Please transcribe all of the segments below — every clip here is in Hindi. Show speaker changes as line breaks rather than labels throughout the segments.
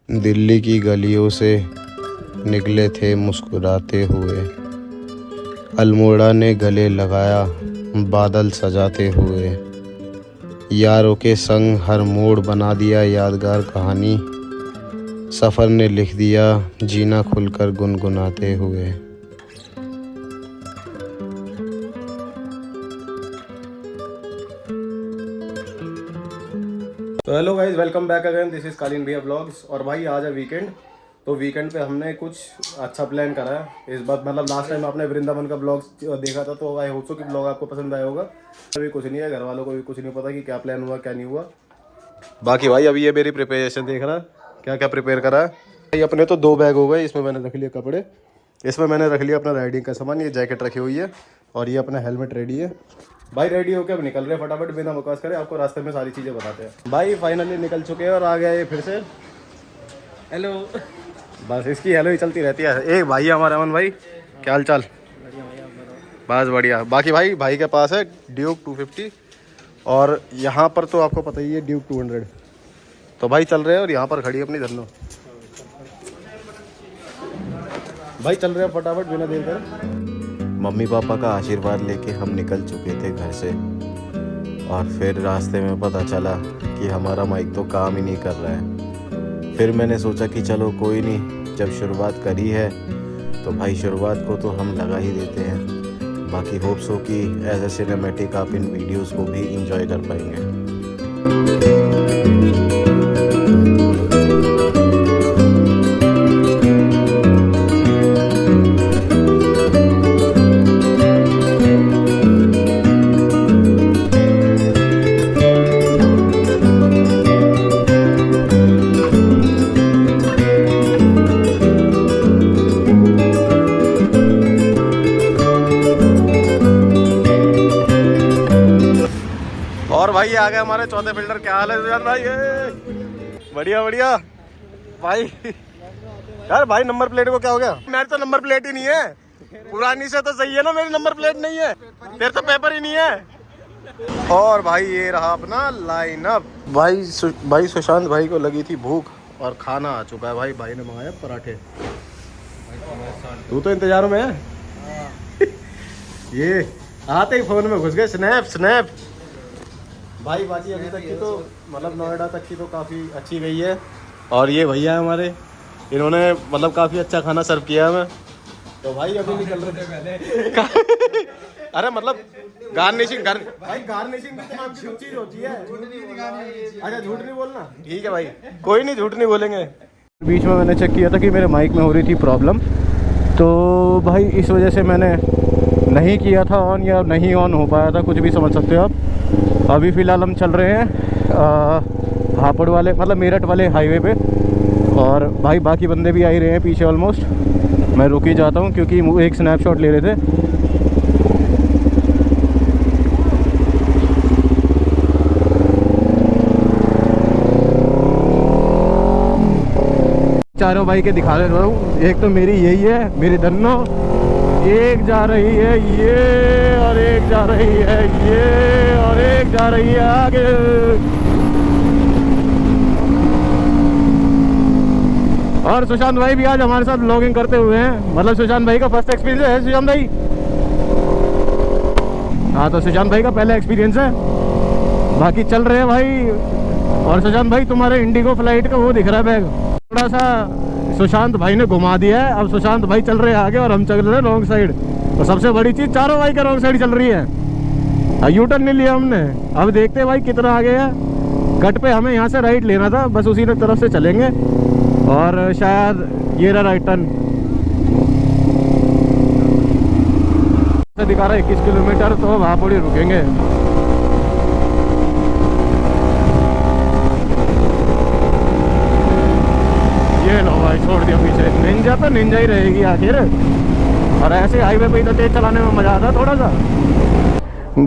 दिल्ली की गलियों से निकले थे मुस्कुराते हुए, अल्मोड़ा ने गले लगाया बादल सजाते हुए। यारों के संग हर मोड़ बना दिया यादगार कहानी, सफ़र ने लिख दिया जीना खुलकर गुनगुनाते हुए।
तो hello guys, welcome back again. This is कालीन भैया ब्लॉग्स। और भाई आज है वीकेंड, तो वीकेंड पे हमने कुछ अच्छा प्लान करा है इस बार। मतलब लास्ट टाइम आपने वृंदावन का ब्लॉग देखा था, तो आई होप सो कि ब्लॉग आपको पसंद आया होगा। अभी कुछ नहीं है, घर वालों को भी कुछ नहीं पता कि क्या प्लान हुआ क्या नहीं हुआ। बाकी भाई अभी ये मेरी प्रिपरेशन देख रहा क्या क्या प्रिपेयर करा है भाई। अपने तो 2 बैग हो गए, इसमें मैंने रख लिया कपड़े, इसमें मैंने रख लिया अपना राइडिंग का सामान, ये जैकेट रखी हुई है और ये अपना हेलमेट रेडी है। भाई रेडी होकर अब निकल रहे हैं फटाफट, बिना बकवास करे आपको रास्ते में सारी चीज़ें बताते हैं। भाई फाइनली निकल चुके हैं और आ गया ये फिर से। हेलो। बस इसकी हेलो ही चलती रहती है। एक भाई है हमारा अमन भाई, क्या हाल चाल? बस बढ़िया। बाकी भाई के पास है ड्यूक 250 और यहाँ पर तो आपको पता ही है ड्यूक 200। तो भाई चल रहे हैं और यहाँ पर खड़ी है अपनी धन्नो। भाई चल रहे हैं फटाफट बिना देर कर।
मम्मी पापा का आशीर्वाद लेके हम निकल चुके थे घर से और फिर रास्ते में पता चला कि हमारा माइक तो काम ही नहीं कर रहा है। फिर मैंने सोचा कि चलो कोई नहीं, जब शुरुआत करी है तो भाई शुरुआत को तो हम लगा ही देते हैं। बाकी होप्स हो कि एज ए सिनेमैटिक आप इन वीडियोस को भी इंजॉय कर पाएंगे।
और भाई आ गए हमारे चौथे फिल्टर। क्या हाल है सुजान भाई? बढ़िया बढ़िया भाई। यार भाई नंबर प्लेट को क्या हो गया? मेरे तो नंबर प्लेट ही नहीं है, पुरानी से तो सही है ना, मेरी नंबर प्लेट नहीं है, तेरे तो पेपर ही नहीं है। और भाई ये रहा अपना लाइनअप। भाई सुशांत भाई को लगी थी भूख और खाना आ चुका है। भाई ने मंगाया पराठे। तू तो इंतजार में है। ये आते ही फोन में घुस गए, स्नैप भाई। बाकी अभी तक की तो मतलब नोएडा तक की तो काफ़ी अच्छी गई है। और ये भैया हमारे, इन्होंने मतलब काफ़ी अच्छा खाना सर्व किया हमें। तो भाई अभी निकल रहे। अरे मतलब गार्निशिंग भाई गार्निशिंग भी तो नाम की चीज़ होती है। अच्छा झूठ नहीं बोलना, ठीक है भाई, कोई नहीं झूठ नहीं बोलेंगे। बीच में मैंने चेक किया था कि मेरे माइक में हो रही थी प्रॉब्लम, तो भाई इस वजह से मैंने नहीं किया था ऑन, या नहीं ऑन हो पाया था, कुछ भी समझ सकते हो आप। अभी फ़िलहाल हम चल रहे हैं हापुड़ वाले मतलब मेरठ वाले हाईवे पे, और भाई बाकी बंदे भी आ ही रहे हैं पीछे ऑलमोस्ट। मैं रुक ही जाता हूँ क्योंकि एक स्नैपशॉट ले रहे थे। चारों भाई के दिखा रहा हूँ। एक तो मेरी यही है, मेरी धन्नो, एक जा रही है ये, और एक जा रही है ये, और एक जा रही है आगे। और सुशांत भाई भी आज हमारे साथ ब्लॉगिंग करते हुए हैं। मतलब सुशांत भाई का फर्स्ट एक्सपीरियंस है सुशांत भाई? हाँ, तो सुशांत भाई का पहला एक्सपीरियंस है। बाकी चल रहे हैं भाई। और सुशांत भाई तुम्हारे इंडिगो फ्लाइट का वो दिख रहा है बैग, थोड़ा सा सुशांत भाई ने घुमा दिया है। अब सुशांत भाई चल रहे हैं आगे और हम चल रहे हैं रॉन्ग साइड। तो सबसे बड़ी चीज़, चारों भाई का रॉन्ग साइड चल रही है। यू टर्न नहीं लिया हमने। अब देखते हैं भाई कितना आगे है। कट पे हमें यहाँ से राइट लेना था, बस उसी तरफ से चलेंगे और शायद ये रहा राइट टर्न। दिखा रहा है 21 किलोमीटर, तो वहाँ पर ही रुकेंगे। ये लो भाई, छोड़ दिया पीछे। निंजा तो निंजा ही रहेगी आखिर, और ऐसे हाईवे पे ही तो तेज चलाने में मजा आता है थोड़ा सा।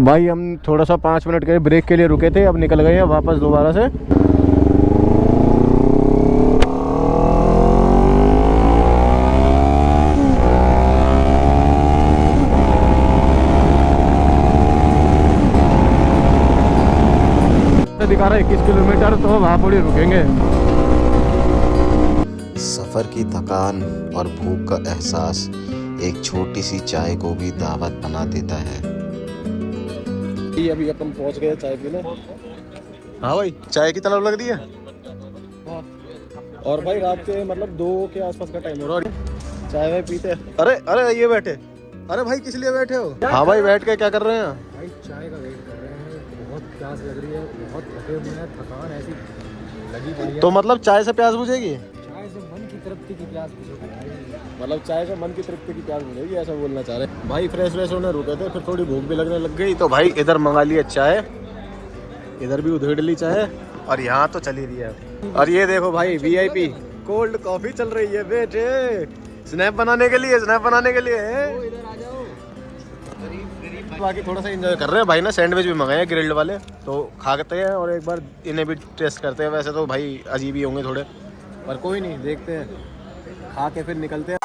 भाई हम थोड़ा सा 5 मिनट के ब्रेक के लिए रुके थे, अब निकल गए हैं वापस दोबारा से। दिखा रहा है 21 किलोमीटर, तो वहाँ पर ही रुकेंगे।
सफ़र की थकान और भूख का एहसास एक छोटी सी चाय को भी दावत बना देता है।
ये अभी अपन पहुंच गए चाय पीने। हाँ भाई, चाय की तलब लग रही है। और भाई रात के मतलब 2 के आसपास का टाइम हो रहा है, चाय वाय पीते। अरे अरे ये बैठे, अरे भाई किस लिए बैठे हो? हाँ भाई, बैठ के क्या कर रहे हैं?
भाई चाय का वेट कर रहे हैं, बहुत प्यास लग रही है, बहुत थके हुए हैं, थकान ऐसी लगी पड़ी है।
तो मतलब चाय से प्यास बुझेगी?
चाय से मन की तृप्ति की प्यास बुझेगी भाई।
मतलब चाय से मन की तृप्ति की प्यास बुझेगी, ऐसा बोलना चाह रहे हैं। भाई फ्रेश व्रेश होने रुके थे, फिर थोड़ी भूख भी लगने लग गई, तो भाई इधर मंगा लिया चाय, इधर भी उधेड़ ली चाय, और यहाँ तो चली रही है। और ये देखो भाई, VIP कोल्ड कॉफी चल रही है बेटे, स्नैप बनाने के लिए, स्नैप बनाने के लिए।
इधर आ जाओ।
बाकी थोड़ा सा एंजॉय कर रहे हैं भाई ना। सैंडविच भी मंगाए हैं ग्रिल्ड वाले, तो खाते हैं और एक बार इन्हें भी टेस्ट करते हैं। वैसे तो भाई अजीब ही होंगे थोड़े, पर कोई नहीं, देखते हैं, खा के फिर निकलते हैं।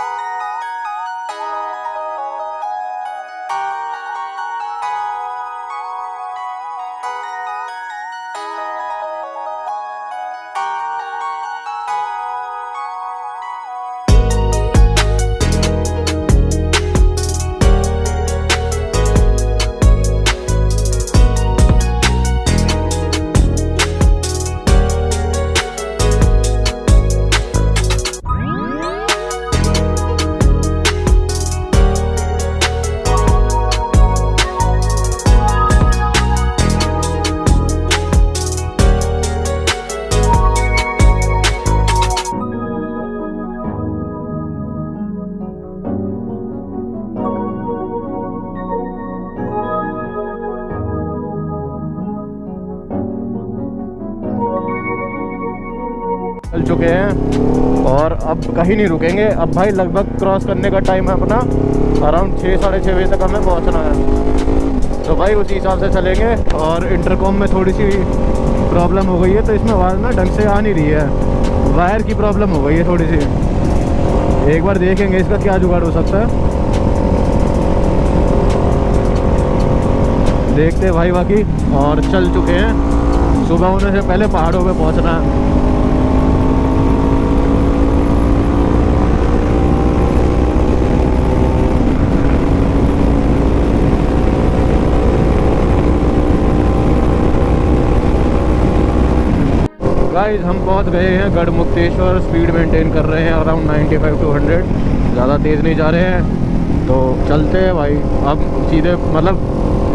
चल चुके हैं और अब कहीं नहीं रुकेंगे। अब भाई लगभग क्रॉस करने का टाइम है अपना, अराउंड 6 साढ़े 6 बजे तक हमें पहुंचना है। तो भाई उसी हिसाब से चलेंगे। और इंटरकॉम में थोड़ी सी प्रॉब्लम हो गई है, तो इसमें आवाज़ ना ढंग से आ नहीं रही है, वायर की प्रॉब्लम हो गई है थोड़ी सी। एक बार देखेंगे इसका क्या जुगाड़ हो सकता है, देखते हैं भाई। बाकी और चल चुके हैं, सुबह होने से पहले पहाड़ों पे पहुंचना है। गाइस हम पहुंच गए हैं गढ़मुक्तेश्वर। स्पीड मेंटेन कर रहे हैं अराउंड 95 to 100, ज़्यादा तेज़ नहीं जा रहे हैं। तो चलते हैं भाई, अब सीधे मतलब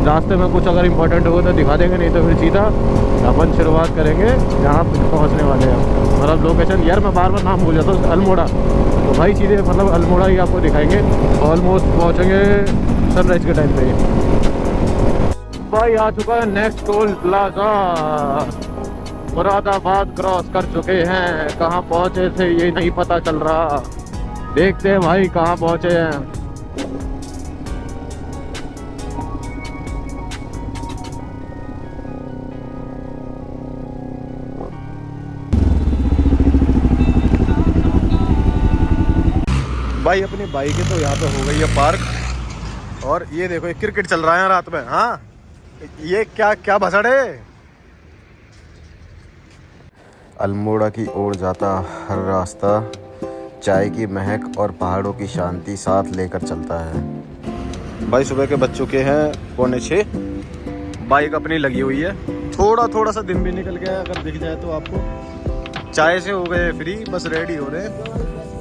रास्ते में कुछ अगर इम्पोर्टेंट होगा तो दिखा देंगे, नहीं तो फिर सीधा अपन शुरुआत करेंगे जहाँ पहुँचने वाले हैं। मतलब लोकेशन, यार मैं बार बार नाम भूल जाता हूँ, अल्मोड़ा। तो भाई सीधे मतलब अल्मोड़ा ही आपको दिखाएंगे। ऑलमोस्ट पहुँचेंगे सनराइज के टाइम पे। भाई आ चुका है next toll plaza, Moradabad cross कर चुके हैं। कहाँ पहुँचे थे ये नहीं पता चल रहा, देखते हैं भाई कहाँ पहुँचे हैं। भाई अपनी बाइक है तो यहाँ पे हो गई है पार्क। और ये देखो, ये क्रिकेट चल रहा है रात में। हाँ ये क्या क्या भसड़ है।
अल्मोड़ा की ओर जाता हर रास्ता चाय की महक और पहाड़ों की शांति साथ लेकर चलता है।
भाई सुबह के बज चुके हैं 5:45, बाइक अपनी लगी हुई है। थोड़ा सा दिन भी निकल गया, अगर दिख जाए तो आपको। चाय से हो गए फ्री, बस रेडी हो रहे हैं,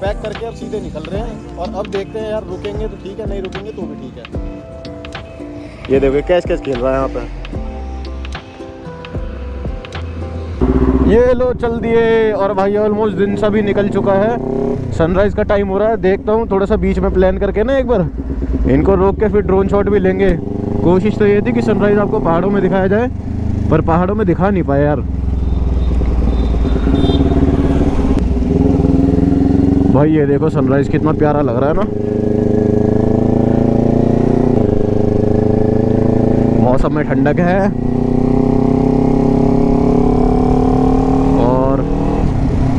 पैक करके अब सीधे निकल रहे हैं। और अब देखते हैं यार, रुकेंगे तो ठीक है, नहीं रुकेंगे तो भी ठीक है। ये देखो कैच कैच खेल रहा है यहाँ पे। ये लो चल दिए। और भाई ऑलमोस्ट दिन सा भी निकल चुका है, सनराइज का टाइम हो रहा है। देखता हूँ थोड़ा सा बीच में प्लान करके ना एक बार इनको रोक के फिर ड्रोन शॉट भी लेंगे। कोशिश तो ये थी कि सनराइज आपको पहाड़ों में दिखाया जाए, पर पहाड़ों में दिखा नहीं पाए यार। भाई ये देखो सनराइज कितना प्यारा लग रहा है ना। मौसम में ठंडक है और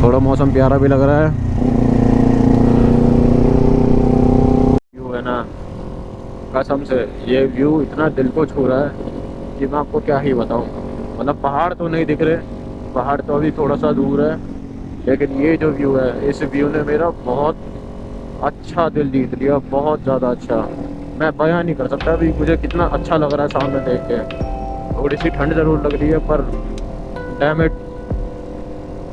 थोड़ा मौसम प्यारा भी लग रहा है। व्यू है ना, कसम से ये व्यू इतना दिल को छू रहा है कि मैं आपको क्या ही बताऊं। मतलब पहाड़ तो नहीं दिख रहे, पहाड़ तो अभी थोड़ा सा दूर है,
लेकिन ये जो व्यू है, इस व्यू ने मेरा बहुत अच्छा दिल जीत लिया, बहुत ज़्यादा अच्छा। मैं बयां नहीं कर सकता अभी मुझे कितना अच्छा लग रहा है सामने देख के। थोड़ी सी ठंड ज़रूर लग रही है पर डैम इट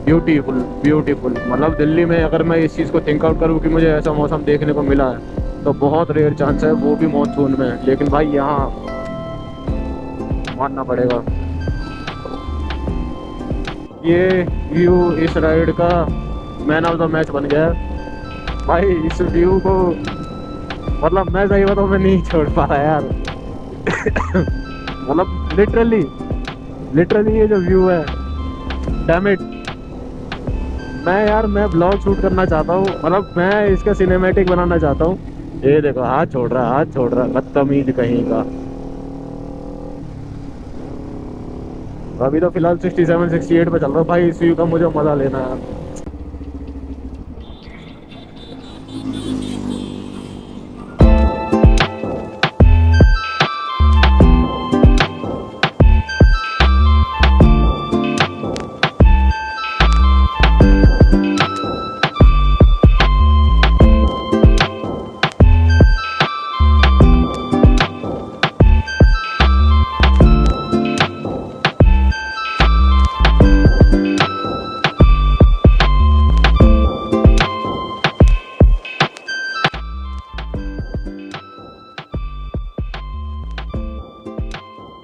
ब्यूटीफुल ब्यूटीफुल। मतलब दिल्ली में अगर मैं इस चीज़ को थिंक आउट करूँ कि मुझे ऐसा मौसम देखने को मिला है तो बहुत रेयर चांस है, वो भी मानसून में। लेकिन भाई यहाँ मानना पड़ेगा, ये व्यू इस राइड का मैन ऑफ द मैच बन गया है भाई। इस व्यू को मतलब मैं सही बताऊँ मैं नहीं छोड़ पा रहा यार। मतलब लिटरली ये जो व्यू है, डैम इट। मैं ब्लॉग शूट करना चाहता हूँ, मतलब मैं इसका सिनेमैटिक बनाना चाहता हूँ। ये देखो हाथ छोड़ रहा बदतमीज कहीं का। अभी तो फिलहाल 67 68 पे चल रहा है भाई। इस व्यू का मुझे मजा लेना है।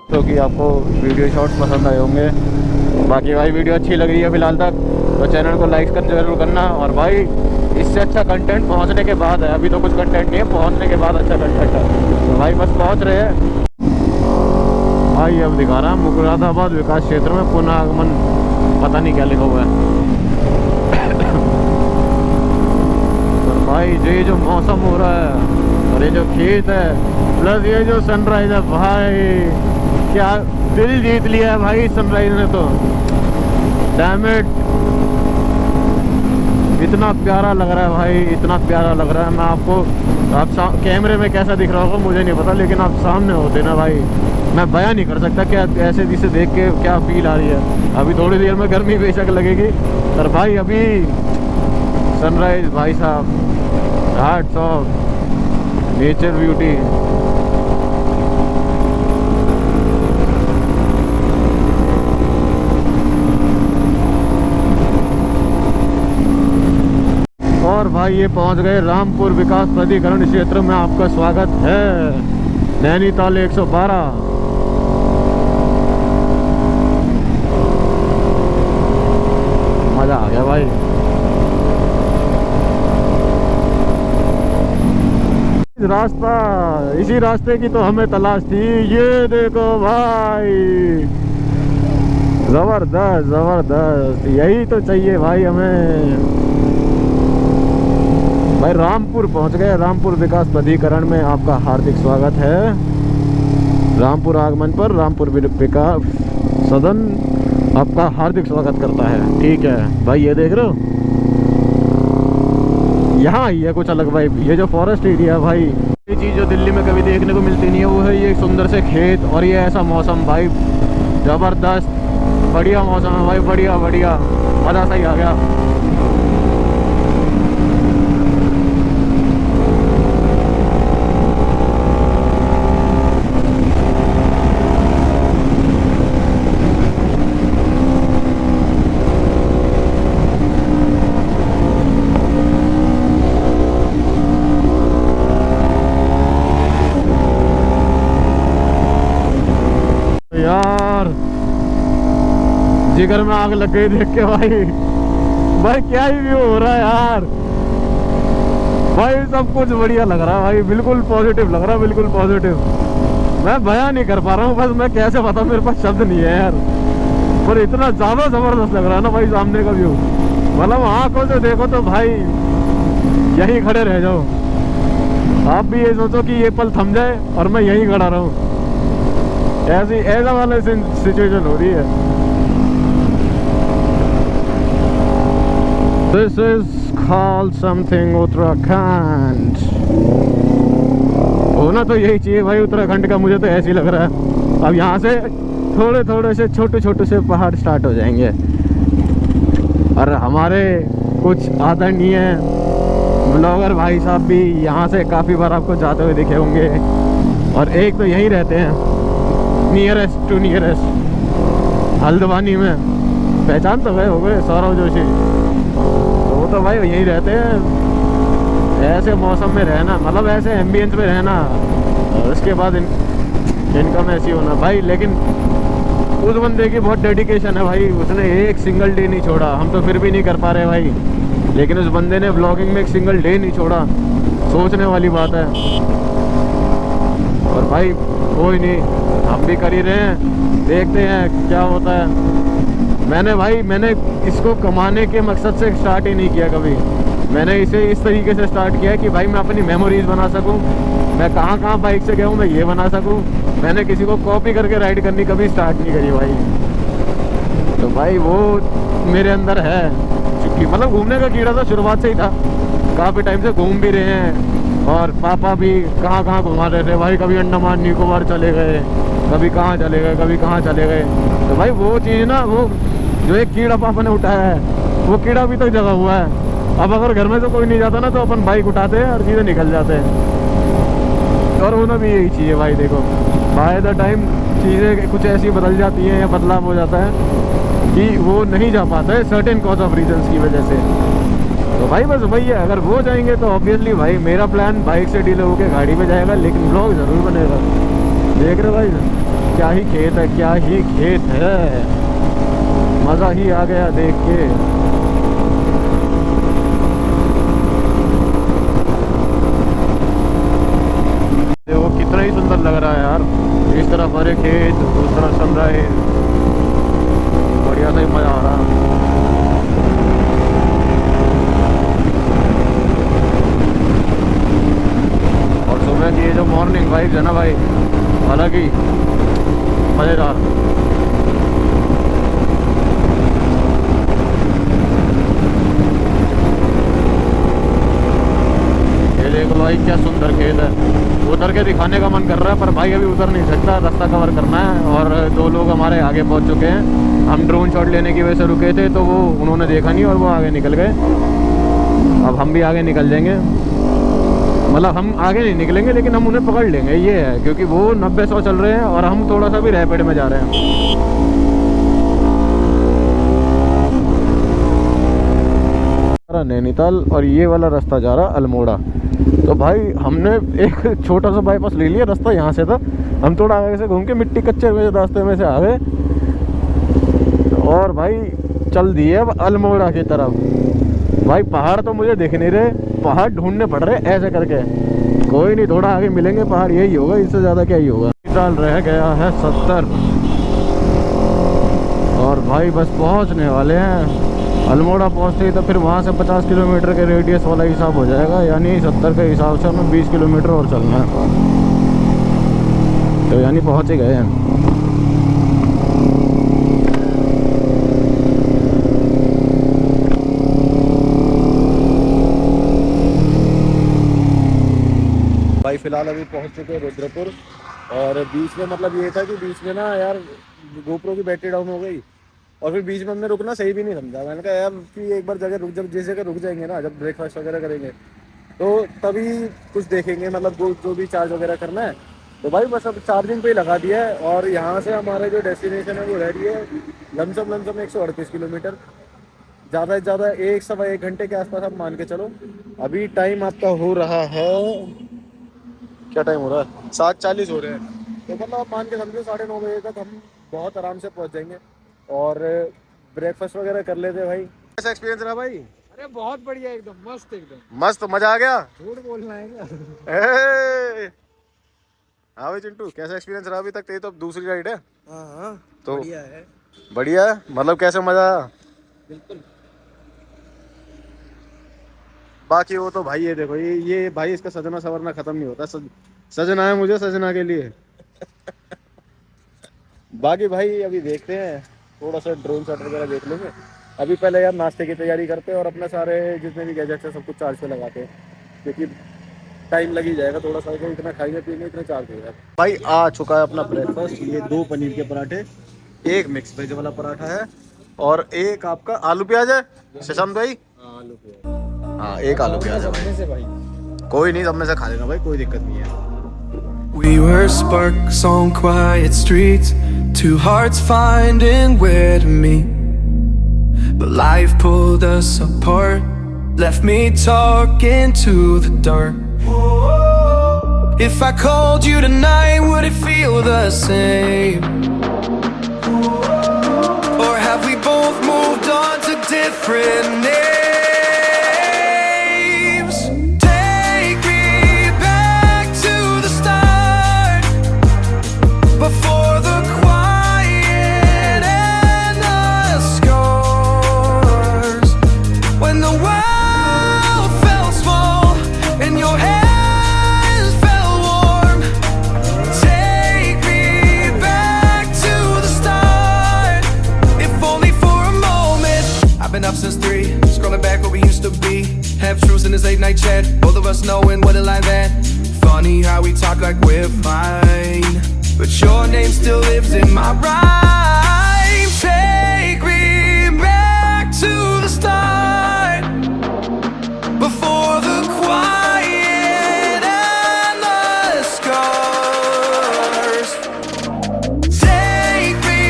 तो कि आपको वीडियो शॉर्ट्स पसंद आए होंगे। बाकी भाई वीडियो अच्छी लग रही है फिलहाल तक तो चैनल को लाइक कर जरूर करना। और भाई इससे अच्छा कंटेंट पहुंचने के बाद है, अभी तो कुछ कंटेंट नहीं है, पहुंचने के बाद अच्छा कंटेंट है। तो भाई बस पहुंच रहे हैं भाई। अब दिखा रहा है मुरादाबाद विकास क्षेत्र में पुनः आगमन, पता नहीं क्या लिखा हुआ है। और भाई ये जो मौसम हो रहा है और ये जो खेत है प्लस ये जो सनराइज है भाई, क्या दिल जीत लिया है भाई सनराइज ने तो। डैम इट, इतना प्यारा लग रहा है भाई, इतना प्यारा लग रहा है। मैं आप कैमरे में कैसा दिख रहा होगा मुझे नहीं पता, लेकिन आप सामने होते ना भाई, मैं बयां नहीं कर सकता क्या ऐसे जिसे देख के क्या फील आ रही है। अभी थोड़ी देर में गर्मी बेशक लगेगी पर भाई अभी सनराइज भाई साहब, हार्ट्स ऑफ नेचर ब्यूटी। और भाई ये पहुंच गए रामपुर विकास प्राधिकरण क्षेत्र में। आपका स्वागत है नैनीताल 112। मजा आ गया भाई। रास्ता, इसी रास्ते की तो हमें तलाश थी। ये देखो भाई, जबरदस्त जबरदस्त, यही तो चाहिए भाई हमें। भाई रामपुर पहुंच गए। रामपुर विकास प्राधिकरण में आपका हार्दिक स्वागत है। रामपुर आगमन पर रामपुर विकास सदन आपका हार्दिक स्वागत करता है। ठीक है भाई, ये देख रहे हो यहाँ ही है कुछ अलग भाई। ये जो फॉरेस्ट एरिया है भाई, ये चीज़ जो दिल्ली में कभी देखने को मिलती नहीं है वो है ये सुंदर से खेत और ये ऐसा मौसम भाई। ज़बरदस्त बढ़िया मौसम है भाई, बढ़िया बढ़िया, मज़ा सही आ गया। यार जिगर में आग लग गई देख के भाई। भाई क्या ही व्यू हो रहा है यार भाई, सब कुछ बढ़िया लग रहा है भाई, बिल्कुल पॉजिटिव लग रहा है, बिल्कुल पॉजिटिव। मैं बयां नहीं कर पा रहा हूँ, बस मैं कैसे बताऊँ, मेरे पास शब्द नहीं है यार। पर इतना ज्यादा जबरदस्त लग रहा है ना भाई सामने का व्यू, मतलब आंखों से देखो तो भाई यहीं खड़े रह जाओ। आप भी ये सोचो कि ये पल थम जाए और मैं यहीं खड़ा रहूं, ऐसा वाला सिचुएशन हो रही है। This is called something Uttarakhand. होना तो यही चाहिए भाई उत्तराखंड का, मुझे तो ऐसे ही लग रहा है। अब यहाँ से थोड़े थोड़े से छोटे छोटे से पहाड़ स्टार्ट हो जाएंगे। और हमारे कुछ आदरणीय ब्लॉगर भाई साहब भी यहाँ से काफ़ी बार आपको जाते हुए दिखे होंगे, और एक तो यहीं रहते हैं नियरेस्ट टू नियरेस्ट हल्द्वानी में, पहचान तो गए हो गए, सौरव जोशी। तो वो तो भाई यहीं रहते हैं। ऐसे मौसम में रहना, मतलब ऐसे एम्बियंस में रहना, और उसके बाद इनकम ऐसी होना भाई। लेकिन उस बंदे की बहुत डेडिकेशन है भाई, उसने एक सिंगल डे नहीं छोड़ा। हम तो फिर भी नहीं कर पा रहे भाई, लेकिन उस बंदे ने ब्लॉगिंग में एक सिंगल डे नहीं छोड़ा। सोचने वाली बात है। और भाई कोई नहीं, हम भी कर ही रहे हैं, देखते हैं क्या होता है। मैंने इसको कमाने के मकसद से स्टार्ट ही नहीं किया कभी। मैंने इसे इस तरीके से स्टार्ट किया कि भाई मैं अपनी मेमोरीज बना सकूं, मैं कहाँ कहाँ बाइक से गया हूँ मैं ये बना सकूं। मैंने किसी को कॉपी करके राइड करनी कभी स्टार्ट नहीं करी भाई। तो भाई वो मेरे अंदर है, क्योंकि मतलब घूमने का कीड़ा तो शुरुआत से ही था। काफ़ी टाइम से घूम भी रहे हैं, और पापा भी कहाँ कहाँ घुमा रहे थे भाई। कभी अंडमान निकोबार चले गए, कभी कहाँ चले गए, कभी कहाँ चले गए। तो भाई वो चीज़ ना, वो जो एक कीड़ा पापा ने उठाया है, वो कीड़ा अभी तक जगा हुआ है। अब अगर घर में से कोई नहीं जाता ना, तो अपन बाइक उठाते हैं और सीधे निकल जाते हैं। और होना भी यही चाहिए भाई। देखो बाय द टाइम चीज़ें कुछ ऐसी बदल जाती हैं या बदलाव हो जाता है कि वो नहीं जा पाता है सर्टेन कॉज ऑफ रीजंस की वजह से। तो भाई बस वही है, अगर वो जाएंगे तो ऑब्वियसली भाई मेरा प्लान बाइक से डील होकर गाड़ी में जाएगा, लेकिन ब्लॉग ज़रूर बनेगा। देख रहे भाई क्या ही खेत है, क्या ही खेत है, मज़ा ही आ गया देख के। देखो कितना ही सुंदर लग रहा है यार, इस तरफ हरे खेत, उस तरफ सनराइज, बढ़िया सा ही मज़ा आ रहा है। और सुबह की ये जो मॉर्निंग वाइब्स है ना भाई, हालांकि मज़ेदार। ये देखो भाई क्या सुंदर खेत है। उतर के दिखाने का मन कर रहा है, पर भाई अभी उतर नहीं सकता, रास्ता कवर करना है। और दो लोग हमारे आगे पहुंच चुके हैं। हम ड्रोन शॉट लेने की वजह से रुके थे, तो वो उन्होंने देखा नहीं और वो आगे निकल गए। अब हम भी आगे निकल जाएंगे, मतलब हम आगे नहीं निकलेंगे लेकिन हम उन्हें पकड़ लेंगे, ये है। क्योंकि वो 90-100 चल रहे हैं और हम थोड़ा सा भी रैपिड में जा रहे हैं। नैनीताल, और ये वाला रास्ता जा रहा अल्मोड़ा। तो भाई हमने एक छोटा सा बाईपास ले लिया, रास्ता यहाँ से था। हम थोड़ा आगे से घूम के मिट्टी कच्चे में रास्ते में से आ गए, और भाई चल दिए अब अल्मोड़ा की तरफ। भाई पहाड़ तो मुझे दिख नहीं रहे, पहाड़ ढूंढने पड़ रहे ऐसे करके। कोई नहीं, थोड़ा आगे मिलेंगे पहाड़, यही होगा, इससे ज़्यादा क्या ही होगा। साल रह गया है 70, और भाई बस पहुँचने वाले हैं। अल्मोड़ा पहुँचते ही तो फिर वहाँ से 50 किलोमीटर के रेडियस वाला हिसाब हो जाएगा, यानी 70 के हिसाब से हमें 20 किलोमीटर और चलना है। तो यानी पहुँच ही गए हैं।
भाई फिलहाल अभी पहुंच चुके हैं रुद्रपुर, और बीच में मतलब ये था कि बीच में ना यार गोप्रो की बैटरी डाउन हो गई, और फिर बीच में हमने रुकना सही भी नहीं समझा। मैंने कहा यार कि एक बार जगह रुक, जब जिस जगह रुक जाएंगे ना, जब ब्रेकफास्ट वगैरह करेंगे तो तभी कुछ देखेंगे, मतलब जो भी चार्ज वगैरह करना है। तो भाई बस अब चार्जिंग पे ही लगा दिया है, और यहाँ से हमारे जो डेस्टिनेशन है वो रह रही है लमसम 138 किलोमीटर। ज़्यादा से ज़्यादा 1-1.25 घंटे के आसपास आप मान के चलो। अभी टाइम आपका हो रहा है, क्या टाइम हो रहा है, 7:40 हो रहे हैं। तो मतलब आप मान के समझो 9:30 बजे तक हम बहुत आराम से पहुँच जाएंगे, और ब्रेकफास्ट वगैरह कर लेते भाई। कैसा एक्सपीरियंस रहा भाई?
अरे बहुत बढ़िया, एकदम मस्त, एकदम
मस्त, मजा आ गया।
झूठ बोलना है क्या?
हाँ भाई चिंटू, कैसा एक्सपीरियंस रहा अभी तक? तेरी तो दूसरी राइड है।
हाँ
तो
बढ़िया है।
बढ़िया है, मतलब कैसे मजा आया?
बिल्कुल।
बाकी वो तो भाई ये देखो, ये भाई इसका सजना सवरना खत्म नहीं होता। सजना है मुझे, सजना के लिए। बाकी भाई अभी देखते हैं, थोड़ा सा ड्रोन शॉट वगैरह देख लेंगे। अभी पहले यार नाश्ते की तैयारी करते हैं, और अपने सारे जितने भी गैजेट्स हैं सब कुछ चार्ज पे लगाते हैं, क्योंकि टाइम लग ही जाएगा थोड़ा सा। इतना खाएंगे पिएंगे, इतना चार्ज हो जाएगा। भाई आ चुका है अपना ब्रेकफास्ट। ये 2 पनीर के पराठे, 1 मिक्स वेज वाला पराठा है, और एक आपका आलू प्याज है शशांत भाई।
आलू पे
हाँ एक आलू प्याज है भाई।
से भाई
कोई नहीं, सब में से खा लेना भाई, कोई दिक्कत नहीं है।
We were sparks on quiet streets, two hearts finding where to meet. But life pulled us apart, left me talking to the dark. If I called you tonight, would it feel the same? Or have we both moved on to different names? Take me back to the start, before the quiet and the scars. When the world felt small and your hands felt warm. Take me back to the start, if only for a moment. I've been up since 3, scrolling back where we used to be. Half truths in this late night chat, both of us knowing what a lie that. Funny how we talk like we're fine, but your name still lives in my rhyme. Take me back to the start, before the quiet and the scars. Take me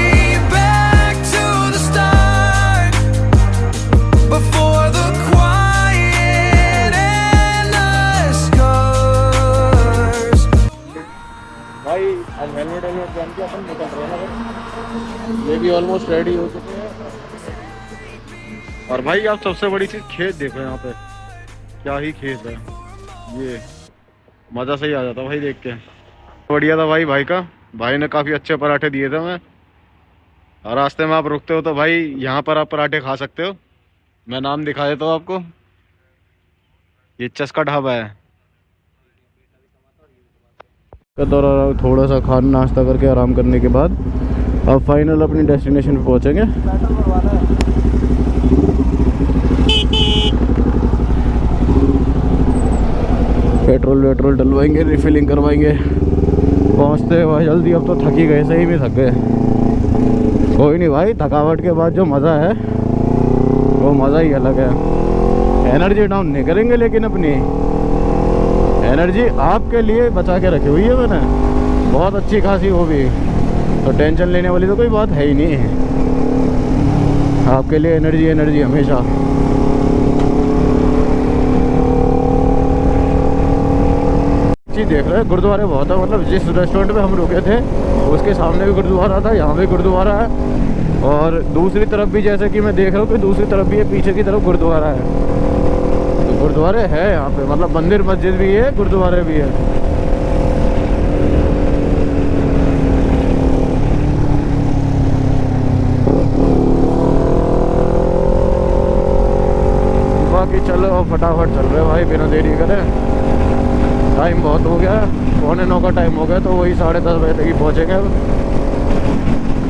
back to the start, before the quiet and the scars.
भाई अब हेलमेट पहन के अपन निकल रहे हैं ना, ये भी ऑलमोस्ट रेडी हो चुके हैं। और भाई आप सबसे बड़ी चीज़ खेत देखो, यहाँ पे क्या ही खेत है, ये मज़ा सही आ जाता भाई देख के। बढ़िया था भाई, भाई का भाई ने काफ़ी अच्छे पराठे दिए थे। मैं और रास्ते में आप रुकते हो तो भाई यहाँ पर आप पराठे खा सकते हो। मैं नाम दिखा देता हूँ आपको, ये चस्का ढाबा है। थोड़ा सा खाना नाश्ता करके आराम करने के बाद अब फाइनल अपनी डेस्टिनेशन पे पहुँचेंगे। पेट्रोल डलवाएंगे, रिफिलिंग करवाएंगे, पहुँचते भाई जल्दी। अब तो थक ही गए, सही में थक गए। कोई नहीं भाई, थकावट के बाद जो मज़ा है वो मज़ा ही अलग है। एनर्जी डाउन नहीं करेंगे, लेकिन अपनी एनर्जी आपके लिए बचा के रखी हुई है मैंने, बहुत अच्छी खासी वो भी, तो टेंशन लेने वाली तो कोई बात है ही नहीं है। आपके लिए एनर्जी हमेशा। चीज़ देख रहे हैं, गुरुद्वारे बहुत है। मतलब जिस रेस्टोरेंट में हम रुके थे उसके सामने भी गुरुद्वारा था, यहाँ भी गुरुद्वारा है, और दूसरी तरफ भी जैसे कि मैं देख रहा हूँ कि दूसरी तरफ भी है, पीछे की तरफ गुरुद्वारा है। गुरुद्वारे है यहाँ पे, मतलब मंदिर मस्जिद भी है, गुरुद्वारे भी है। बाकी चलो अब फटाफट चल रहे भाई, बिना देरी करे। टाइम बहुत हो गया, 8:45 का टाइम हो गया, तो वही 10:30 बजे तक ही पहुँचेंगे। अब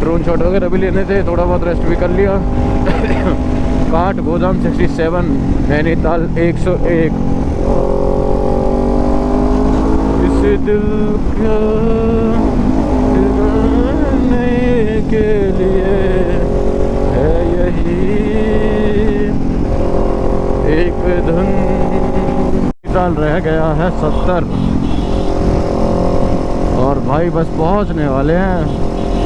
ड्रोन शॉट वगैरह भी लेने थे, थोड़ा बहुत रेस्ट भी कर लिया। काठ गोदाम 67, नैनीताल 101। इस दिल के लिए है यही एक धुन। साल रह गया है 70 और भाई बस पहुंचने वाले हैं।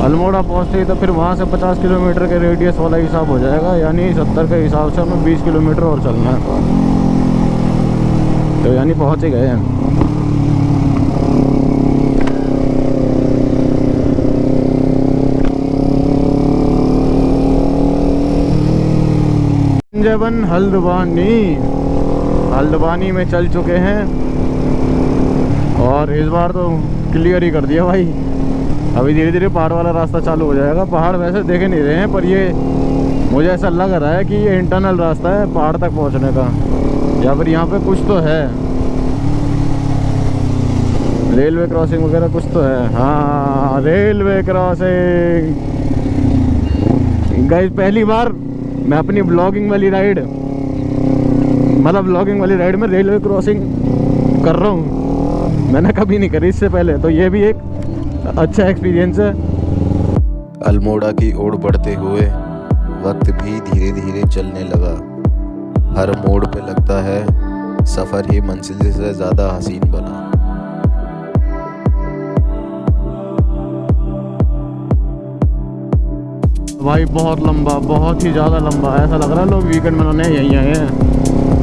अल्मोड़ा पहुंचते ही तो फिर वहां से 50 किलोमीटर के रेडियस वाला हिसाब हो जाएगा, यानी 70 के हिसाब से हमें 20 किलोमीटर और चलना है, तो यानी पहुंच ही गए हैं। जबन हल्द्वानी में चल चुके हैं, और इस बार तो क्लियर ही कर दिया भाई। अभी धीरे धीरे पहाड़ वाला रास्ता चालू हो जाएगा। पहाड़ वैसे देखे नहीं रहे हैं, पर ये मुझे ऐसा लग रहा है कि ये इंटरनल रास्ता है पहाड़ तक पहुंचने का, या फिर यहाँ पे कुछ तो है, रेलवे क्रॉसिंग वगैरह कुछ तो है। हाँ, रेलवे क्रॉसिंग। गाइस पहली बार मैं अपनी ब्लॉगिंग वाली राइड में रेलवे क्रॉसिंग कर रहा हूँ। मैंने कभी नहीं करी इससे पहले, तो ये भी एक अच्छा एक्सपीरियंस है।
अल्मोड़ा की ओर बढ़ते हुए वक्त भी धीरे धीरे चलने लगा। हर मोड़ पे लगता है सफ़र ही मंजिल से ज़्यादा हसीन बना।
भाई बहुत लंबा, बहुत ही ज़्यादा लंबा। ऐसा लग रहा है लोग वीकेंड मनाने यहीं आए हैं।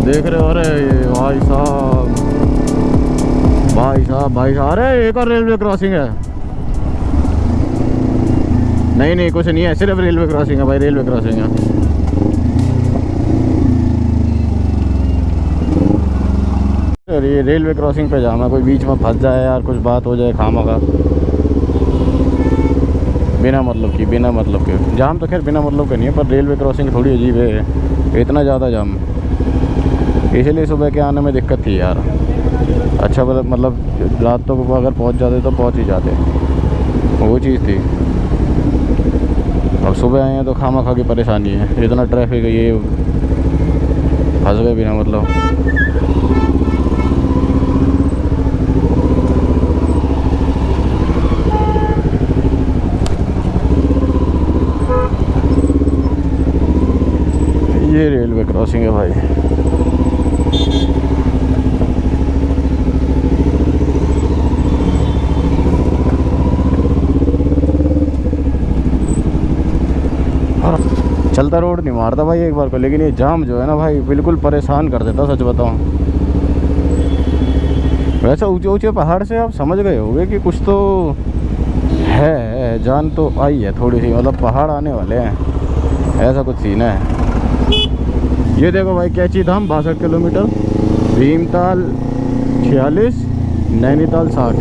देख रहे हो? अरे भाई साहब, भाई साहब, भाई साहब, अरे एक और रेलवे क्रॉसिंग है। नहीं कुछ नहीं है, सिर्फ रेलवे क्रॉसिंग है भाई, रेलवे क्रॉसिंग है। अरे रेलवे क्रॉसिंग पे जाना, कोई बीच में फंस जाए यार, कुछ बात हो जाए खामखा, बिना मतलब के जाम तो खैर बिना मतलब के नहीं है, पर रेलवे क्रॉसिंग थोड़ी अजीब है, इतना ज़्यादा जाम। इसलिए सुबह के आने में दिक्कत थी यार। अच्छा मतलब रात को अगर पहुंच जाते तो पहुंच ही जाते, वो चीज़ थी। अब सुबह आए हैं तो खामा की परेशानी है, इतना ट्रैफिक है, ये फंस गए बिना मतलब। ये रेलवे क्रॉसिंग है भाई। चलता रोड नहीं मारता भाई एक बार को, लेकिन ये जाम जो है ना भाई बिल्कुल परेशान कर देता, सच बताऊं। वैसे ऊंचे ऊंचे पहाड़ से आप समझ गए होंगे कि कुछ तो है, जान तो आई है थोड़ी सी, मतलब पहाड़ आने वाले हैं, ऐसा कुछ सीन है। ये देखो भाई, कैची धाम 62 किलोमीटर, भीमताल 46, नैनीताल 60,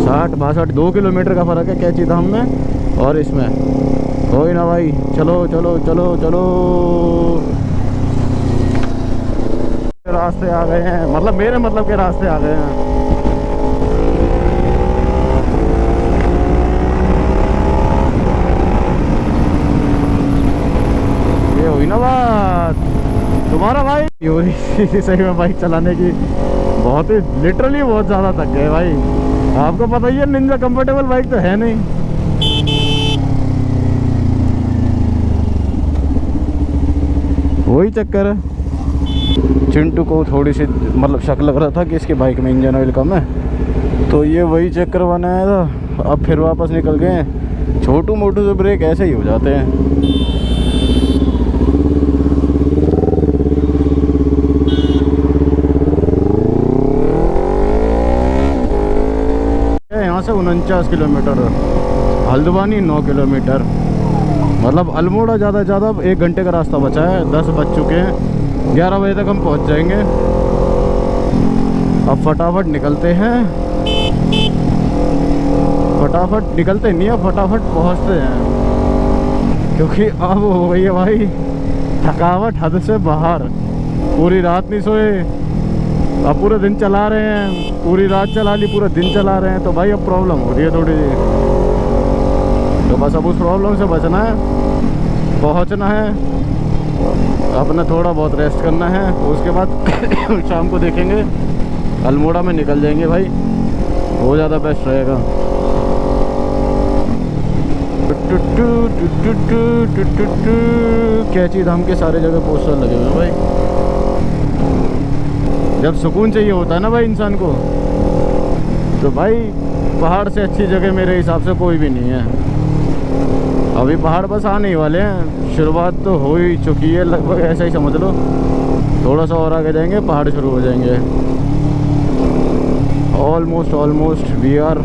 62 2 किलोमीटर का फ़र्क है कैची धाम में और इसमें। कोई ना भाई, चलो चलो चलो चलो, रास्ते आ गए हैं, मतलब मेरे मतलब के रास्ते आ गए हैं। ये हुई ना बात, तुम्हारा भाई सही में बाइक चलाने की बहुत ही लिटरली बहुत ज़्यादा थक गए भाई। आपको पता ही है निंजा कंफर्टेबल बाइक तो है नहीं। वही चक्कर है। चिंटू को थोड़ी सी मतलब शक लग रहा था कि इसकी बाइक में इंजन ऑयल कम है, तो ये वही चक्कर बनाया था। अब फिर वापस निकल गए। छोटू मोटू से ब्रेक ऐसे ही हो जाते हैं। यहाँ से 49 किलोमीटर, हल्द्वानी 9 किलोमीटर, मतलब अल्मोड़ा ज़्यादा से ज़्यादा 1 घंटे का रास्ता बचा है। 10 बज चुके हैं, 11 बजे तक हम पहुँच जाएंगे। अब फटाफट निकलते हैं, फटाफट निकलते नहीं है, फटाफट पहुँचते हैं, क्योंकि अब हो गई है भाई थकावट हद से बाहर। पूरी रात नहीं सोए, अब पूरे दिन चला रहे हैं, पूरी रात चला ली, पूरा दिन चला रहे हैं, तो भाई अब प्रॉब्लम हो रही है थोड़ी सी। तो बस अब उस प्रॉब्लम से बचना है, पहुंचना है, अपना थोड़ा बहुत रेस्ट करना है, उसके बाद शाम को देखेंगे, अल्मोड़ा में निकल जाएंगे भाई, वो ज़्यादा बेस्ट रहेगा। कैची धाम के सारे जगह पोस्टर लगे हुए हैं भाई। जब सुकून चाहिए होता है ना भाई इंसान को, तो भाई पहाड़ से अच्छी जगह मेरे हिसाब से कोई भी नहीं है। अभी पहाड़ बस आने ही वाले हैं, शुरुआत तो हो ही चुकी है लगभग, ऐसा ही समझ लो। थोड़ा सा और आगे जाएंगे, पहाड़ शुरू हो जाएंगे। Almost we are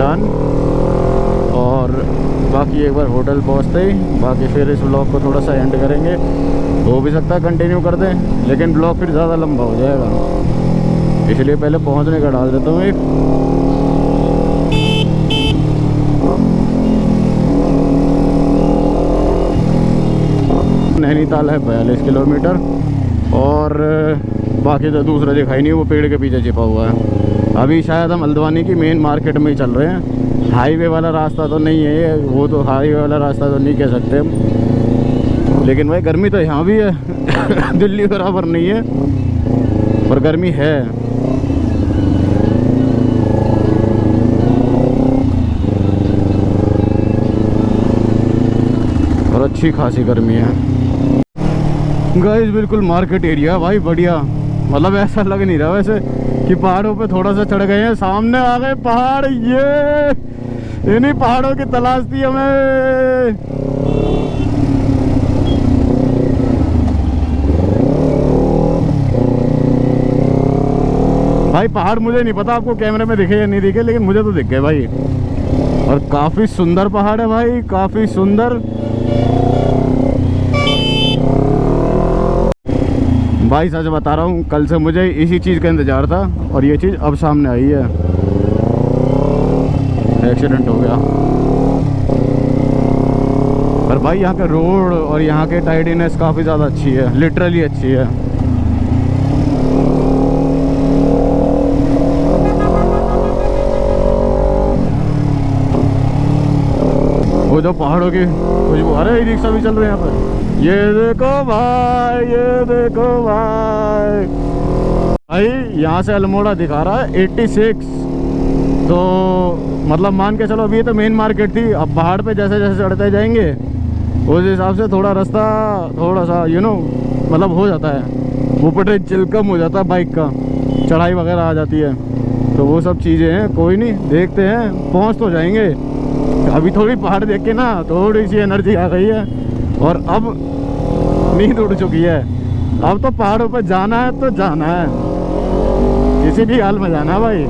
done. और बाकी एक बार होटल पहुंचते ही, बाकी फिर इस ब्लॉग को थोड़ा सा एंड करेंगे। हो भी सकता है कंटिन्यू कर दें, लेकिन ब्लॉग फिर ज़्यादा लंबा हो जाएगा, इसलिए पहले पहुंचने का डाल देता हूँ एक। नैनीताल है 42 किलोमीटर, और बाकी तो दूसरा दिखाई नहीं, वो पेड़ के पीछे छिपा हुआ है। अभी शायद हम हल्द्वानी की मेन मार्केट में ही चल रहे हैं। हाईवे वाला रास्ता तो नहीं है ये, वो तो हाईवे वाला रास्ता तो नहीं कह सकते हम। लेकिन भाई गर्मी तो यहाँ भी है दिल्ली बराबर नहीं है, पर गर्मी है। और अच्छी खासी गर्मी है गाइस। बिल्कुल मार्केट एरिया भाई, बढ़िया। मतलब ऐसा लग नहीं रहा वैसे कि पहाड़ों पे थोड़ा सा चढ़ गए हैं, सामने आ गए पहाड़। ये इन्हीं पहाड़ों की तलाश थी हमें। भाई पहाड़ मुझे नहीं पता आपको कैमरे में दिखे या नहीं दिखे, लेकिन मुझे तो दिख गए भाई। और काफी सुंदर पहाड़ है भाई, काफी सुंदर। भाई सच बता रहा हूँ, कल से मुझे इसी चीज़ का इंतज़ार था और ये चीज़ अब सामने आई है। एक्सीडेंट हो गया। पर भाई यहाँ के रोड और यहाँ के टाइडीनेस काफ़ी ज़्यादा अच्छी है, लिटरली अच्छी है। वो जो पहाड़ों की खुशबू। अरे ई रिक्शा भी चल रहे हैं यहाँ पर। ये देखो भाई, ये देखो भाई। भाई यहाँ से अल्मोड़ा दिखा रहा है 86। तो मतलब मान के चलो, अभी ये तो मेन मार्केट थी। अब पहाड़ पे जैसे जैसे चढ़ते जाएंगे उस हिसाब से थोड़ा रास्ता थोड़ा सा मतलब हो जाता है, ऊपर चिलकम हो जाता है बाइक का, चढ़ाई वगैरह आ जाती है। तो वो सब चीज़ें हैं, कोई नहीं, देखते हैं, पहुँच तो जाएंगे। अभी थोड़ी पहाड़ देख के ना थोड़ी सी एनर्जी आ गई है और अब नींद उड़ चुकी है। अब तो पहाड़ों पर जाना है तो जाना है, किसी भी हाल में जाना है भाई।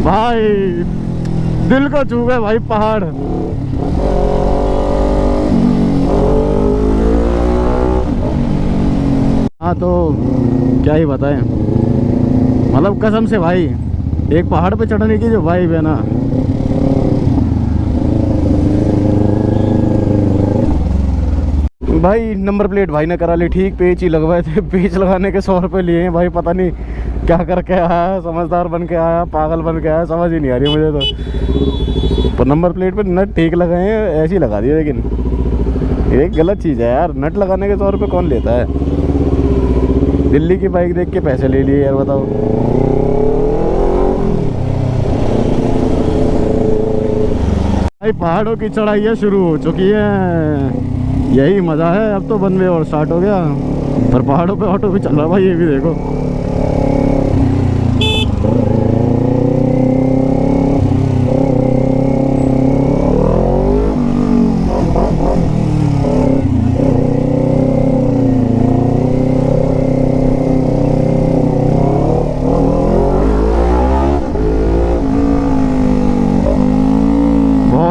भाई दिल को छू गए भाई पहाड़। हाँ तो क्या ही बताएं, मतलब कसम से भाई, एक पहाड़ पे चढ़ने की जो वाइब है ना। भाई नंबर प्लेट भाई ने करा ली ठीक, पेच ही लगवाए थे। पेच लगाने के 100 रुपये लिए हैं भाई, पता नहीं क्या करके आया, समझदार बन के आया, पागल बन के आया, समझ ही नहीं आ रही मुझे तो। पर नंबर प्लेट पे नट ठीक लगाए हैं, ऐसे ही लगा दिए। लेकिन एक गलत चीज़ है यार, नट लगाने के 100 रुपये कौन लेता है। दिल्ली की बाइक देख के पैसे ले लिए यार, बताओ। भाई पहाड़ों की चढ़ाइयाँ शुरू हो चुकी है, यही मज़ा है। अब तो वन वे और स्टार्ट हो गया, पर पहाड़ों पे ऑटो भी चल रहा भाई, ये भी देखो।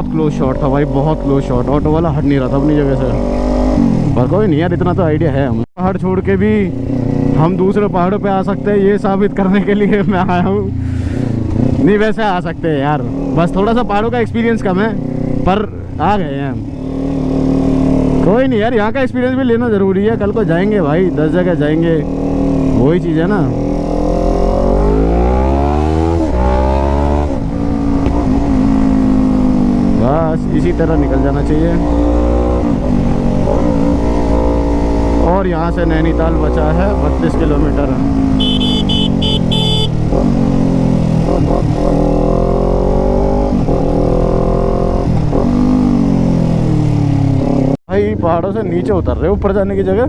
क्लोज शॉट था भाई, बहुत क्लोज शॉट। ऑटो वाला हट नहीं रहा था अपनी जगह से। पर कोई नहीं यार, इतना तो आइडिया है। हम पहाड़ छोड़ के भी हम दूसरे पहाड़ों पे आ सकते हैं, ये साबित करने के लिए मैं आया हूँ। नहीं वैसे आ सकते हैं यार, बस थोड़ा सा पहाड़ों का एक्सपीरियंस कम है, पर आ गए हैं। कोई नहीं यार, यहाँ का एक्सपीरियंस भी लेना ज़रूरी है। कल को जाएंगे भाई, 10 जगह जाएंगे, वही चीज़ है ना। बस इसी तरह निकल जाना चाहिए। और यहाँ से नैनीताल बचा है 32 किलोमीटर। भाई पहाड़ों से नीचे उतर रहे ऊपर जाने की जगह,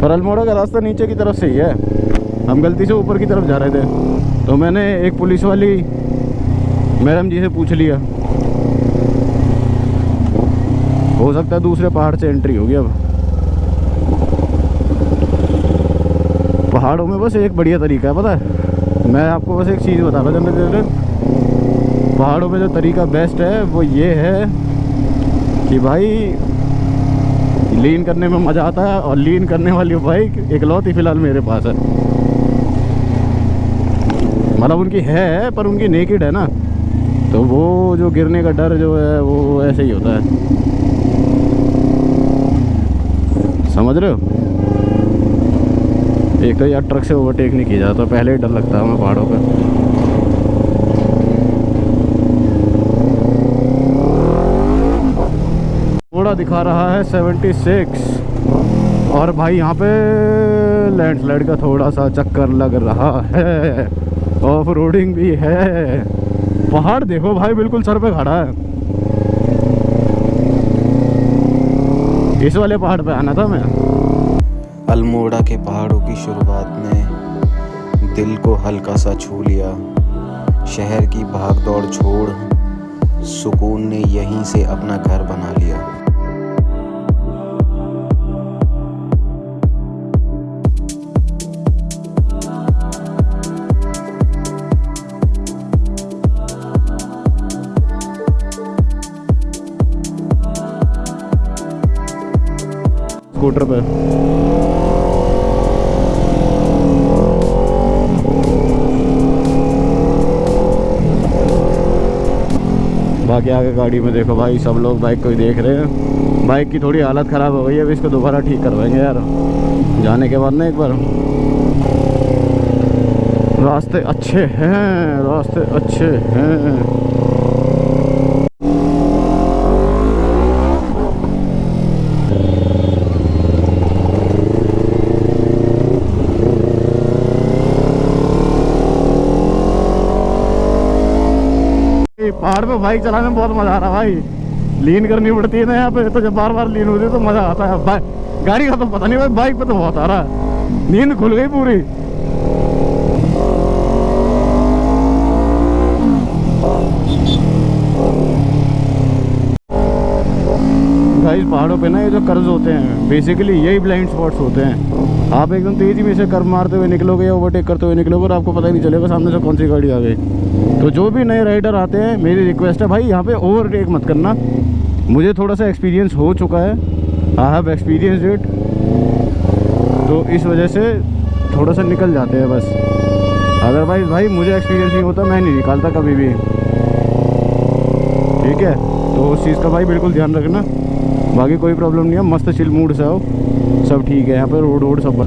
पर अल्मोड़ा का रास्ता नीचे की तरफ से ही है। हम गलती से ऊपर की तरफ जा रहे थे, तो मैंने एक पुलिस वाली मैडम जी से पूछ लिया, हो सकता है दूसरे पहाड़ से एंट्री होगी। अब पहाड़ों में बस एक बढ़िया तरीका है, पता है, मैं आपको बस एक चीज़ बता रहा हूँ। पहाड़ों में जो तरीका बेस्ट है वो ये है कि भाई लीन करने में मज़ा आता है, और लीन करने वाली बाइक इकलौती फ़िलहाल मेरे पास है। मतलब उनकी है, पर उनकी नेकेड है ना, तो वो जो गिरने का डर जो है वो ऐसे ही होता है, समझ रहे हो। एक तो यार ट्रक से ओवरटेक नहीं किया जाता, पहले ही डर लगता है हमें पहाड़ों पे। थोड़ा दिखा रहा है 76, और भाई यहाँ पे लैंडस्लाइड का थोड़ा सा चक्कर लग रहा है, ऑफ रोडिंग भी है। पहाड़ देखो भाई, बिल्कुल सर पे खड़ा है। इस वाले पहाड़ पे आना था मैं।
अल्मोड़ा के पहाड़ों की शुरुआत ने दिल को हल्का सा छू लिया। शहर की भागदौड़ छोड़ सुकून ने यहीं से अपना घर बना लिया।
स्कूटर पे बाकी आगे गाड़ी में देखो भाई, सब लोग बाइक को ही देख रहे हैं। बाइक की थोड़ी हालत ख़राब हो गई है, अभी इसको दोबारा ठीक करवाएंगे यार जाने के बाद ना एक बार। रास्ते अच्छे हैं, रास्ते अच्छे हैं। पहाड़ पे बाइक चलाने में बहुत मजा आ रहा है भाई। लीन करनी पड़ती है ना यहाँ पे, तो जब बार बार लीन होती है तो मजा आता है। गाड़ी का तो पता नहीं भाई, बाइक पे तो बहुत आ रहा है, नींद खुल गई पूरी। गाइस पहाड़ों पे ना ये जो कर्व्स होते हैं बेसिकली यही ब्लाइंड स्पॉट्स होते हैं। आप एकदम तेजी में से कर्व मारते हुए निकलोगे या ओवरटेक करते हुए निकलोगे और आपको पता ही नहीं चलेगा सामने से कौन सी गाड़ी आ गई। तो जो भी नए राइडर आते हैं, मेरी रिक्वेस्ट है भाई यहाँ पे ओवरटेक मत करना। मुझे थोड़ा सा एक्सपीरियंस हो चुका है, आई हैव एक्सपीरियंस इट, तो इस वजह से थोड़ा सा निकल जाते हैं बस। अदरवाइज भाई मुझे एक्सपीरियंस नहीं होता, मैं नहीं निकालता कभी भी, ठीक है। तो उस चीज़ का भाई बिल्कुल ध्यान रखना। बाकी कोई प्रॉब्लम नहीं है, मस्त चिल मूड से आओ, सब ठीक है यहाँ पे। रोड सब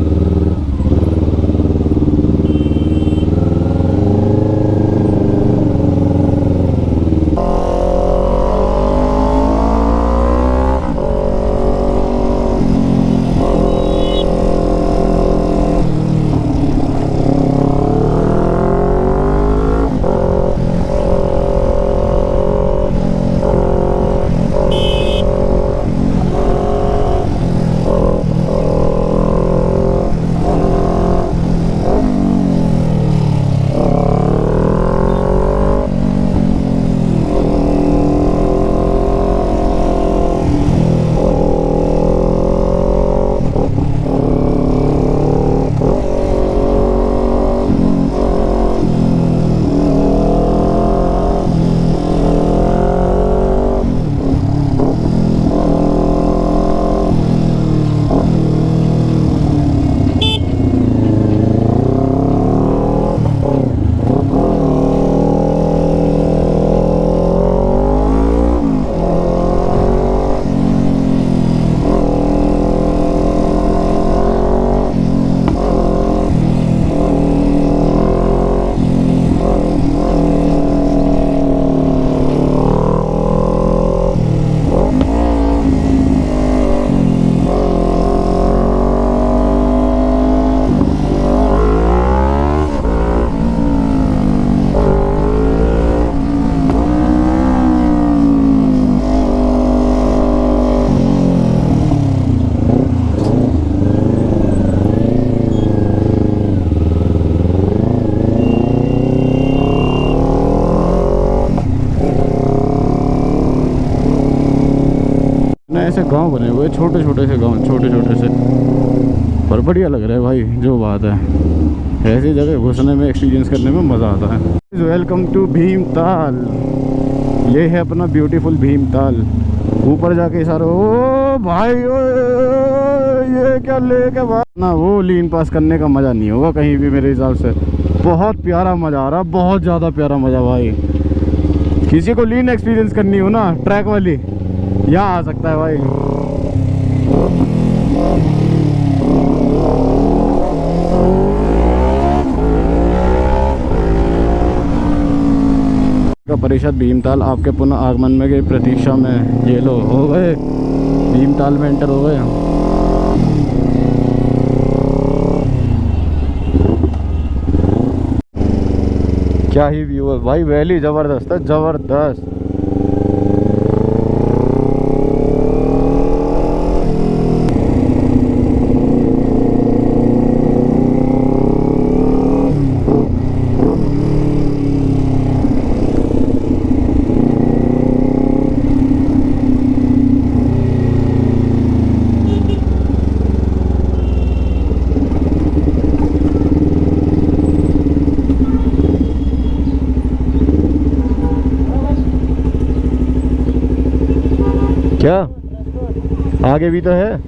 ऐसे गांव बने हुए, छोटे छोटे से गांव, छोटे छोटे से, पर बढ़िया लग रहा है भाई। जो बात है ऐसी जगह घुसने में, एक्सपीरियंस करने में मज़ा आता है। Welcome to Bhimtal. ये है अपना ब्यूटीफुल भीमताल। ऊपर जाके सारा ओ भाई ओ, ये क्या लेके बात ना, वो लीन पास करने का मज़ा नहीं होगा कहीं भी मेरे हिसाब से। बहुत प्यारा मज़ा आ रहा, बहुत ज़्यादा प्यारा मज़ा भाई। किसी को लीन एक्सपीरियंस करनी हो ना ट्रैक वाली, यहाँ आ सकता है भाई। परिषद भीमताल आपके पुनः आगमन में की प्रतीक्षा में। ये लो हो गए भीमताल में एंटर हो गए। क्या ही व्यू है भाई, वैली जबरदस्त है, जबरदस्त।
आगे भी तो है।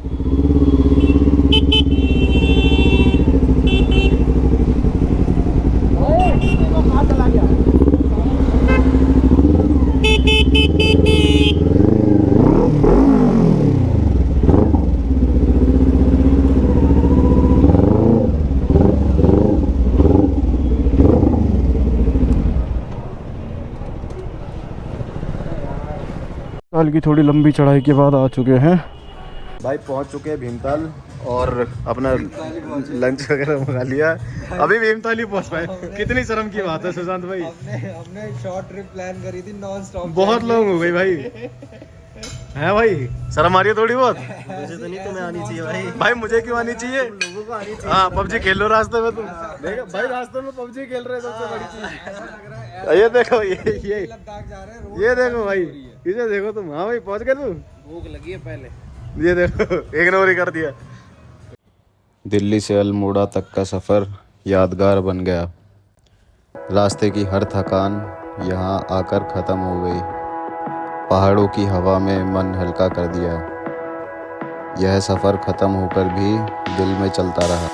साल की थोड़ी लंबी चढ़ाई के बाद आ चुके हैं।
भाई पहुंच चुके हैं भीमताल और अपना लंच वगैरह मंगा लिया। अभी भीमताल ही पहुंच पाए। कितनी शर्म की बात है सुशांत भाई।
हमने शॉर्ट ट्रिप प्लान करी थी नॉन स्टॉप।
बहुत लोग हो गए भाई। है भाई, शर्म आ रही है थोड़ी बहुत।
मुझे तो नहीं, तुम्हें आनी चाहिए भाई।
भाई मुझे क्यों आनी चाहिए?
लोगों को आनी चाहिए।
हाँ पबजी खेल लो रास्ते में तुम। देखो भाई रास्ते में पबजी खेल रहे हैं सबसे बड़ी चीज। ये देखो ये देखो भाई, इसे देखो तुम। हाँ भाई पहुंच गए तुम।
भूख लगी है पहले।
ये देखो इग्नोर ही कर दिया।
दिल्ली से अल्मोड़ा तक का सफ़र यादगार बन गया। रास्ते की हर थकान यहाँ आकर ख़त्म हो गई। पहाड़ों की हवा में मन हल्का कर दिया। यह सफ़र ख़त्म होकर भी दिल में चलता रहा।